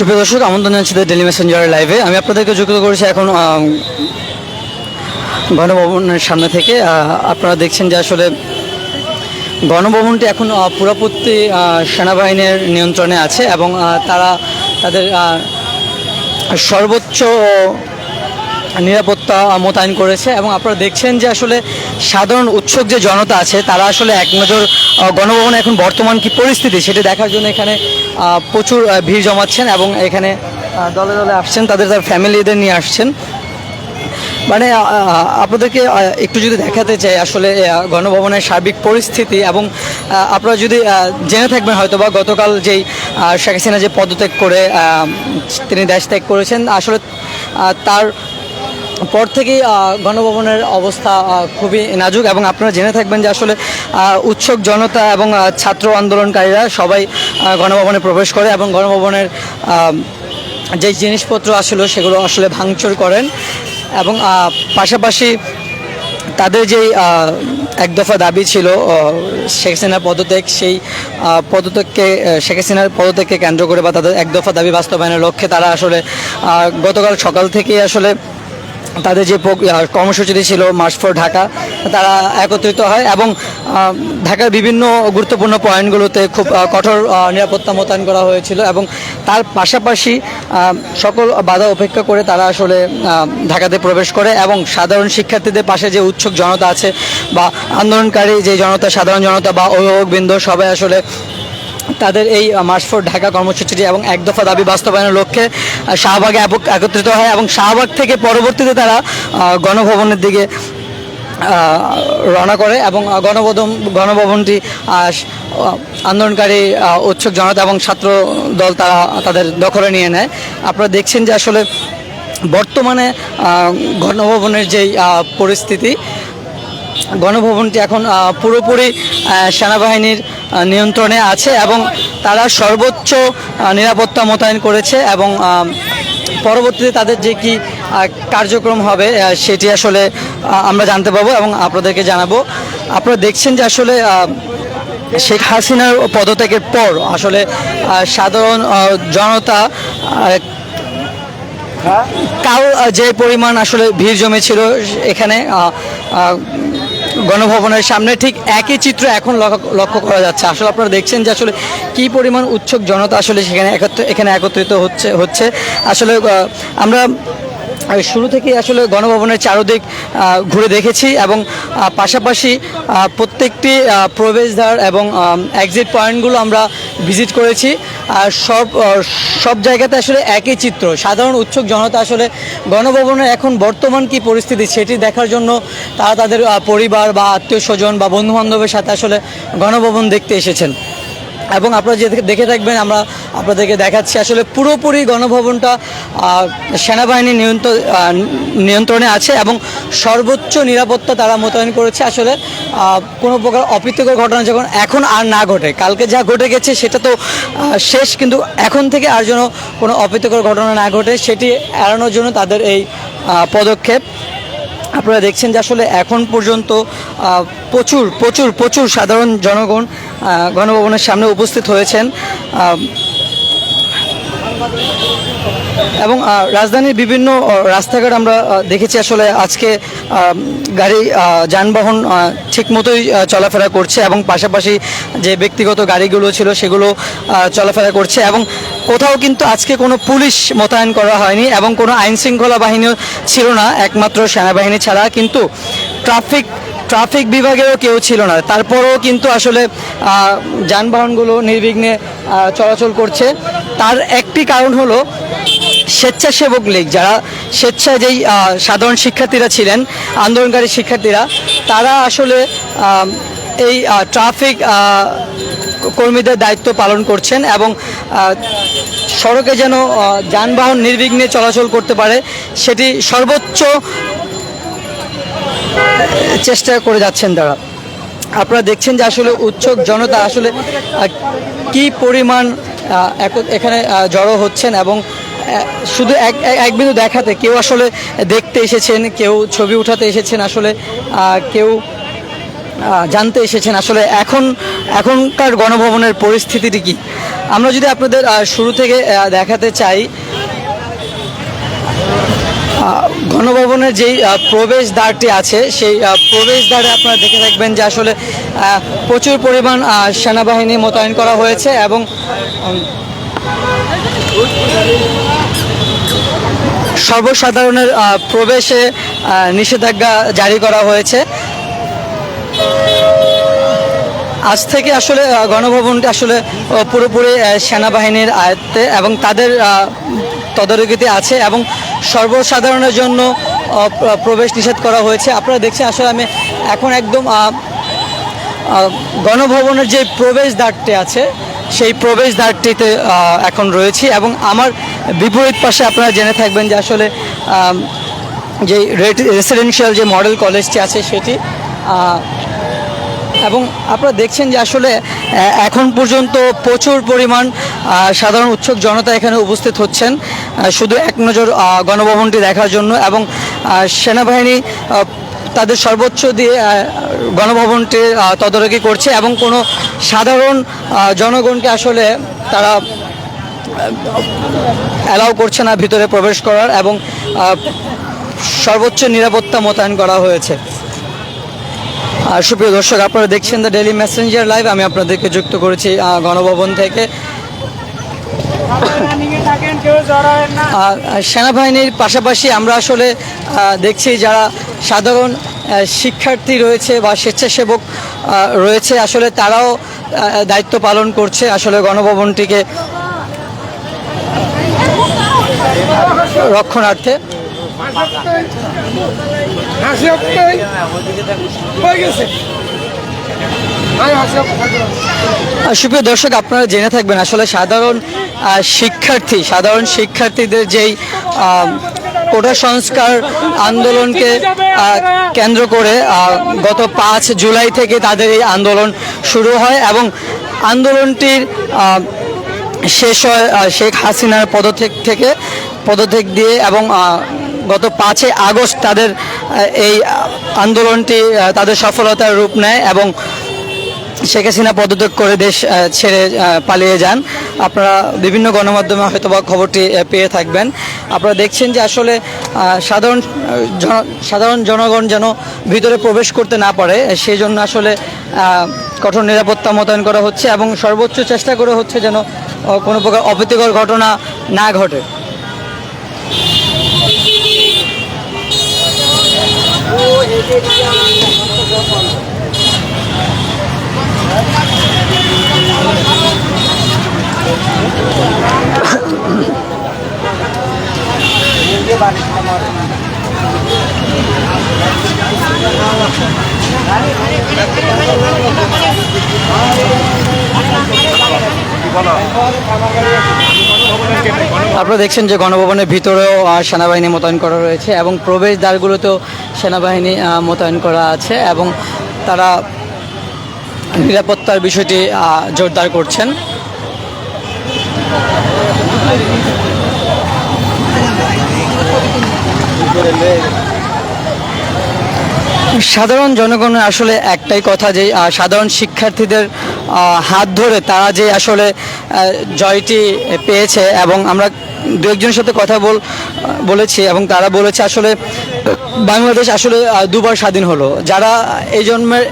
সুপ্রিয় দর্শক, আমন্ত্রণ জানাচ্ছি ডেইলি মেসেঞ্জার লাইভে। আমি আপনাদেরকে যুক্ত করেছি এখন গণভবনের সামনে থেকে। আপনারা দেখছেন যে আসলে গণভবনটি এখন পুরোপুরি সেনাবাহিনীর নিয়ন্ত্রণে আছে এবং তারা তাদের সর্বোচ্চ নিরাপত্তা মোতায়েন করেছে। এবং আপনারা দেখছেন যে আসলে সাধারণ উৎসুক যে জনতা আছে তারা আসলে এক নজর গণভবনে এখন বর্তমান কি পরিস্থিতি সেটি দেখার জন্য এখানে প্রচুর ভিড় জমাচ্ছেন এবং এখানে দলে দলে আসছেন, তাদের ফ্যামিলিদের নিয়ে আসছেন। মানে আপনাদেরকে একটু যদি দেখাতে চাই আসলে গণভবনের সার্বিক পরিস্থিতি, এবং আপনারা যদি জেনে থাকবেন হয়তো বা গতকাল যেই শেখ হাসিনা যে পদত্যাগ করে তিনি দেশ ত্যাগ করেছেন, আসলে তার পর থেকেই গণভবনের অবস্থা খুবই নাজুক। এবং আপনারা জেনে থাকবেন যে আসলে উৎসুক জনতা এবং ছাত্র আন্দোলনকারীরা সবাই গণভবনে প্রবেশ করে এবং গণভবনের যে জিনিসপত্র আসলে সেগুলো আসলে ভাঙচুর করেন। এবং পাশাপাশি তাদের যেই এক দফা দাবি ছিল শেখ হাসিনার পদত্যাগ, সেই পদত্যাগকে শেখ হাসিনার পদত্যাগকে কেন্দ্র করে বা তাদের এক দফা দাবি বাস্তবায়নের লক্ষ্যে তারা আসলে গতকাল সকাল থেকেই আসলে তাদের যে কর্মসূচিটি ছিল মার্চ ফর ঢাকা, তারা একত্রিত হয় এবং ঢাকার বিভিন্ন গুরুত্বপূর্ণ পয়েন্টগুলোতে খুব কঠোর নিরাপত্তা মোতায়েন করা হয়েছিল। এবং তার পাশাপাশি সকল বাধা উপেক্ষা করে তারা আসলে ঢাকাতে প্রবেশ করে এবং সাধারণ শিক্ষার্থীদের পাশে যে উৎসুক জনতা আছে বা আন্দোলনকারী যে জনতা, সাধারণ জনতা বা অভিভাবকবৃন্দ সবাই আসলে তাদের এই মার্চ ফর ঢাকা কর্মসূচিটি এবং এক দফা দাবি বাস্তবায়নের লক্ষ্যে শাহবাগে একত্রিত হয় এবং শাহবাগ থেকে পরবর্তীতে তারা গণভবনের দিকে রওনা করে এবং গণভবনটি আন্দোলনকারী উৎসুক জনতা এবং ছাত্র দল তারা তাদের দখলে নিয়ে নেয়। আপনারা দেখছেন যে আসলে বর্তমানে গণভবনের যেই পরিস্থিতি, গণভবনটি এখন পুরোপুরি সেনাবাহিনীর নিয়ন্ত্রণে আছে এবং তারা সর্বোচ্চ নিরাপত্তা মোতায়েন করেছে। এবং পরবর্তীতে তাদের যে কি কার্যক্রম হবে সেটি আসলে আমরা জানতে পারবো এবং আপনাদেরকে জানাবো। আপনারা দেখছেন যে আসলে শেখ হাসিনার পদত্যাগের পর আসলে সাধারণ জনতা কাল যে পরিমাণ আসলে ভিড় জমেছিল এখানে গণভবনের সামনে, ঠিক একই চিত্র এখন লক্ষ্য করা যাচ্ছে। আসলে আপনারা দেখছেন যে আসলে কী পরিমাণ উৎসুক জনতা আসলে সেখানে এখানে একত্রিত হচ্ছে। আসলে আমরা শুরু থেকেই আসলে গণভবনের চারদিক ঘুরে দেখেছি এবং পাশাপাশি প্রত্যেকটি প্রবেশদ্বার এবং এক্সিট পয়েন্টগুলো আমরা ভিজিট করেছি। আর সব জায়গাতে আসলে একই চিত্র, সাধারণ উৎসুক জনতা আসলে গণভবনের এখন বর্তমান কি পরিস্থিতি সেটি দেখার জন্য তারা তাদের পরিবার বা আত্মীয় স্বজন বা বন্ধুবান্ধবের সাথে আসলে গণভবন দেখতে এসেছেন। এবং আপনারা যে দেখে থাকবেন, আমরা আপনাদেরকে দেখাচ্ছি আসলে পুরোপুরি গণভবনটা সেনাবাহিনীর নিয়ন্ত্রণে আছে এবং সর্বোচ্চ নিরাপত্তা তারা মোতায়েন করেছে। আসলে কোনো প্রকার অপ্রীতিকর ঘটনা যখন এখন আর না ঘটে, কালকে যা ঘটে গেছে সেটা তো শেষ, কিন্তু এখন থেকে আর যেন কোনো অপ্রীতিকর ঘটনা না ঘটে সেটি এড়ানোর জন্য তাদের এই পদক্ষেপ। আপনারা দেখছেন যে আসলে এখন পর্যন্ত প্রচুর প্রচুর প্রচুর সাধারণ জনগণ গণভবনের সামনে উপস্থিত হয়েছেন এবং রাজধানীর বিভিন্ন রাস্তাঘাট আমরা দেখেছি আসলে আজকে গাড়ি যানবাহন ঠিক মতোই চলাফেরা করছে এবং পাশাপাশি যে ব্যক্তিগত গাড়িগুলো ছিল সেগুলো চলাফেরা করছে এবং কোথাও কিন্তু আজকে কোনো পুলিশ মোতায়েন করা হয়নি এবং কোনো আইনশৃঙ্খলা বাহিনীও ছিল না, একমাত্র সেনাবাহিনী ছাড়া। কিন্তু ট্রাফিক বিভাগেরও কেউ ছিল না, তারপরেও কিন্তু আসলে যানবাহনগুলো নির্বিঘ্নে চলাচল করছে। তার একটি কারণ হলো স্বেচ্ছাসেবক লীগ, যারা স্বেচ্ছায় যেই সাধারণ শিক্ষার্থীরা ছিলেন, আন্দোলনকারী শিক্ষার্থীরা, তারা আসলে এই ট্রাফিক কর্মীদের দায়িত্ব পালন করছেন এবং সড়কে যেন যানবাহন নির্বিঘ্নে চলাচল করতে পারে সেটি সর্বোচ্চ চেষ্টা করে যাচ্ছেন তারা। আপনারা দেখছেন যে আসলে উৎসুক জনতা আসলে কি পরিমাণ এখানে জড়ো হচ্ছেন এবং শুধু এক বিন্দু দেখাতে, কেউ আসলে দেখতে এসেছেন, কেউ ছবি উঠাতে এসেছেন, আসলে কেউ জানতে এসেছেন আসলে এখনকার গণভবনের পরিস্থিতিটি কী। আমরা যদি আপনাদের শুরু থেকে দেখাতে চাই, গণভবনের যেই প্রবেশদ্বারটি আছে সেই প্রবেশদ্বারে আপনারা দেখে থাকবেন যে আসলে প্রচুর পরিমাণ সেনাবাহিনী মোতায়েন করা হয়েছে এবং সর্বসাধারণের প্রবেশে নিষেধাজ্ঞা জারি করা হয়েছে। আজ থেকে আসলে গণভবনটি আসলে পুরোপুরি সেনাবাহিনীর আয়ত্তে এবং তাদের তদারকিতে আছে এবং সর্বসাধারণের জন্য প্রবেশ নিষেধ করা হয়েছে। আপনারা দেখছেন আসলে আমি এখন একদম গণভবনের যে প্রবেশদ্বারটি আছে সেই প্রবেশদ্বারটিতে এখন রয়েছি এবং আমার বিপরীত পাশে আপনারা জেনে থাকবেন যে আসলে যে রেসিডেন্সিয়াল যে মডেল কলেজটি আছে সেটি, এবং আপনারা দেখছেন যে আসলে এখন পর্যন্ত প্রচুর পরিমাণ সাধারণ উৎসুক জনতা এখানে উপস্থিত হচ্ছেন শুধু এক নজর গণভবনটি দেখার জন্য এবং সেনাবাহিনী তাদের সর্বোচ্চ দিয়ে গণভবনটি তদারকি করছে এবং কোনো সাধারণ জনগণকে আসলে তারা অ্যালাউ করছে না ভিতরে প্রবেশ করার এবং সর্বোচ্চ নিরাপত্তা মোতায়েন করা হয়েছে। সুপ্রিয় দর্শক, আপনারা দেখছেন দ্য ডেইলি মেসেঞ্জার লাইভ। আমি আপনাদেরকে যুক্ত করেছি গণভবন থেকে। সেনাবাহিনীর পাশাপাশি আমরা আসলে দেখছি যারা সাধারণ শিক্ষার্থী রয়েছে বা স্বেচ্ছাসেবক রয়েছে আসলে তারাও দায়িত্ব পালন করছে আসলে গণভবনটিকে রক্ষণার্থে। সুপ্রিয় দর্শক, আপনারা জেনে থাকবেন আসলে সাধারণ শিক্ষার্থীদের যেই কোটা সংস্কার আন্দোলনকে কেন্দ্র করে গত 5 জুলাই থেকে তাদের এই আন্দোলন শুরু হয় এবং আন্দোলনটির শেষ হয় শেখ হাসিনার পদত্যাগ দিয়ে এবং গত 5 আগস্ট তাদের এই আন্দোলনটি তাদের সফলতার রূপ নেয় এবং শেখ হাসিনা পদত্যাগ করে দেশ ছেড়ে পালিয়ে যান। আপনারা বিভিন্ন গণমাধ্যমে হয়তো বা খবরটি পেয়ে থাকবেন। আপনারা দেখছেন যে আসলে সাধারণ জনগণ যেন ভিতরে প্রবেশ করতে না পারে সেই জন্য আসলে কঠোর নিরাপত্তা মোতায়েন করা হচ্ছে এবং সর্বোচ্চ চেষ্টা করা হচ্ছে যেন কোনো প্রকার অপ্রীতিকর ঘটনা না ঘটে। আপনারা দেখছেন যে গণভবনের ভিতরেও সেনাবাহিনী মোতায়েন করা রয়েছে এবং প্রবেশদ্বারগুলোতেও সেনাবাহিনী মোতায়েন করা আছে এবং তারা নিরাপত্তার বিষয়টি জোরদার করছেন। সাধারণ জনগণের আসলে একটাই কথা যে সাধারণ শিক্ষার্থীদের হাত ধরে তারা যে আসলে জয়টি পেয়েছে এবং আমরা দু একজনের সাথে কথা বলেছি এবং তারা বলেছে আসলে বাংলাদেশ আসলে দুবার স্বাধীন হলো। যারা এই জন্মের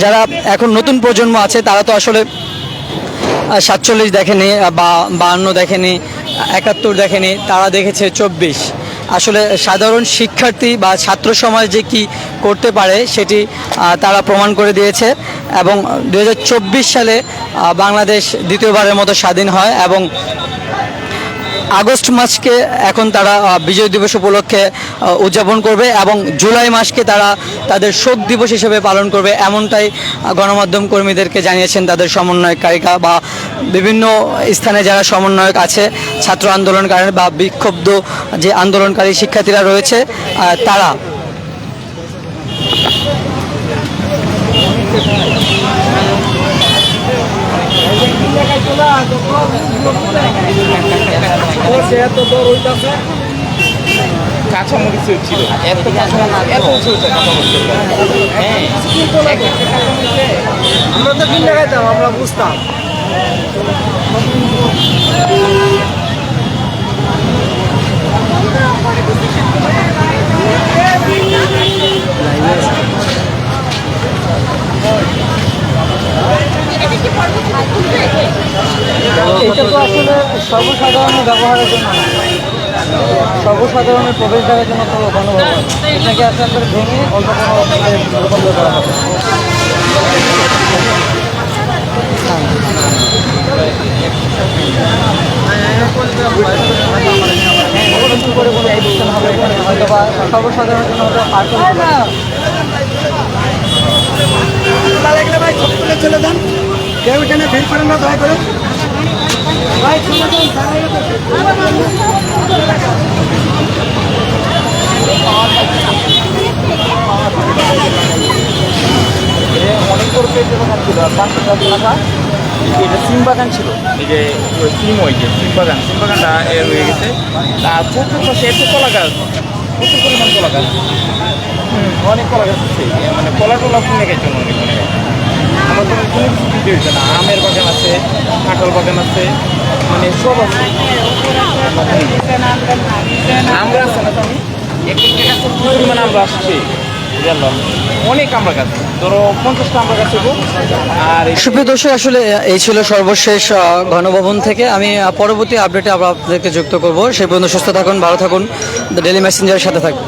যারা এখন নতুন প্রজন্ম আছে তারা তো আসলে 47 দেখেনি বা 52 দেখেনি, 71 দেখেনি, তারা দেখেছে 24। আসলে সাধারণ শিক্ষার্থী বা ছাত্র সমাজ যে কী করতে পারে সেটি তারা প্রমাণ করে দিয়েছে এবং 2024 সালে বাংলাদেশ দ্বিতীয়বারের মতো স্বাধীন হয় এবং আগস্ট মাসকে এখন তারা বিজয় দিবস উপলক্ষে উদযাপন করবে এবং জুলাই মাসকে তারা তাদের শোক দিবস হিসেবে পালন করবে, এমনটাই গণমাধ্যম কর্মীদেরকে জানিয়েছেন তাদের সমন্বয়কারিকা বা বিভিন্ন স্থানে যারা সমন্বয়ক আছে, ছাত্র আন্দোলনকারী বা বিক্ষুব্ধ যে আন্দোলনকারী শিক্ষার্থীরা রয়েছে তারা। কাঁচামরিচ ছিল এত আমরা তো কিনে খাইতাম, আমরা বুঝতাম এটা তো আসলে সর্বসাধারণের ব্যবহারের জন্য না, সর্বসাধারণের প্রবেশ দেওয়ার জন্য তো গণভবন, এটাকে আস্তে আস্তে ভেঙে অল্প কোনো রূপান্তর করা হবে। নতুন করে কোনো প্রতিষ্ঠান হবে এখানে, হয়তো বা সর্বসাধারণের জন্য হয়তো পার্ক চলে যান, কেউ এখানে ভিড় করেন না দয়া করে। ভাই চলে অনেক বড় পেটে বাগান ছিল, আর পাঁচশো টাকা এটা সিম বাগান ছিল। এই যে সিম, ওই যে সিম বাগানটা এর হয়ে গেছে। আর প্রচুর পাশে এত কলা গাছ, প্রচুর পরিমাণ কলা গাছ, অনেক কলা গাছ আছে। মানে কলা টলা কিনে গেছে অনেক অনেক। আমার কোনো কোনো কিছু দিতে হয়েছে না। আমের বাগান আছে, কাঁঠাল বাগান আছে, মানে সব আছে। আমরা আছে না, আমি এক একটা গাছে পরিমাণ আমরা আসছে জানলাম, অনেক আমরা গাছ, ধরো 50টা আমরা গাছ হবো। আর সুপ্রিয় দর্শক, আসলে এই ছিল সর্বশেষ গণভবন থেকে। আমি পরবর্তী আপডেটে আবার আপনাদেরকে যুক্ত করব। সেই পর্যন্ত সুস্থ থাকুন, ভালো থাকুন, দ্য ডেইলি মেসেঞ্জারের সাথে থাকুন।